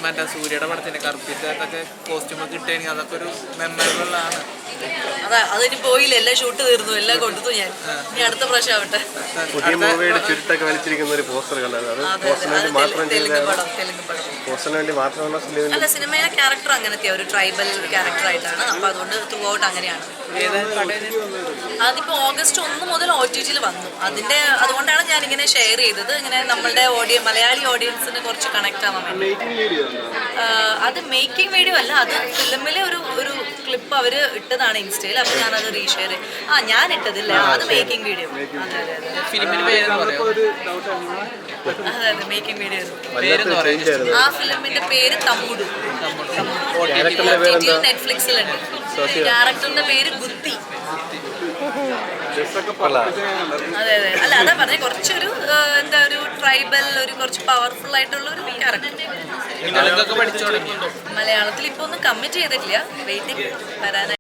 മറ്റേ സൂര്യയുടെ പടത്തിന്റെ കറുപ്പിറ്റൊക്കെ കോസ്റ്റ്യൂമൊക്കെ ഇട്ടുകഴിഞ്ഞാൽ അതൊക്കെ ഒരു മെമ്മറബിൾ ആണ്. അതാ അതിന് പോയില്ല, എല്ലാം ഷൂട്ട് തീർന്നു, എല്ലാം കൊടുത്തു ഞാൻ. ഇനി അടുത്ത പ്രാവശ്യം ആവട്ടെ. പുതിയ മൂവിയുടെ ചുരുട്ടൊക്കെ വലിച്ചിരിക്കുന്ന ഒരു പോസ്റ്റർ കണ്ടത് അല്ല, സിനിമയിലെ ക്യാരക്ടർ അങ്ങനത്തെ ഒരു ട്രൈബൽ ക്യാരക്ടർ ആയിട്ടാണ്. അപ്പൊ അതുകൊണ്ട് ത്രൂ ഔട്ട് അങ്ങനെയാണ്. അതിപ്പോ August 1 മുതൽ OTT വന്നു. അതുകൊണ്ടാണ് ഞാൻ ഇങ്ങനെ ഷെയർ ചെയ്തത്. ഇങ്ങനെ നമ്മളുടെ മലയാളി ഓഡിയൻസിന് കുറച്ച് കണക്ട് ആവാൻ വേണ്ടി. അത് മേക്കിംഗ് വീഡിയോ അല്ല, അത് ഫിലിമിലെ ഒരു ക്ലിപ്പ് അവര് ഇട്ടതാണ് ഇൻസ്റ്റയിൽ. അപ്പൊ ഞാനത് റീഷെയർ ഞാൻ ഇട്ടതില്ല, അത് മേക്കിംഗ് വീഡിയോ. അതെ മേക്കിംഗ് വീഡിയോ. ആ ഫിലിമിന്റെ പേര് തമ്മുടു. നെറ്റ്ഫ്ലിക്സിലുണ്ട്. ക്യാരക്ടറിന്റെ പേര് ഗുത്തി. അതെ അതെ, അല്ല അതാ പറഞ്ഞ കുറച്ചൊരു എന്താ ഒരു ട്രൈബൽ, ഒരു കുറച്ച് പവർഫുൾ ആയിട്ടുള്ള ഒരു ക്യാരക്ടർ. മലയാളത്തിൽ ഇപ്പൊ ഒന്നും കമ്മിറ്റ് ചെയ്തിട്ടില്ല, വെയിറ്റിംഗ് വരാനായി.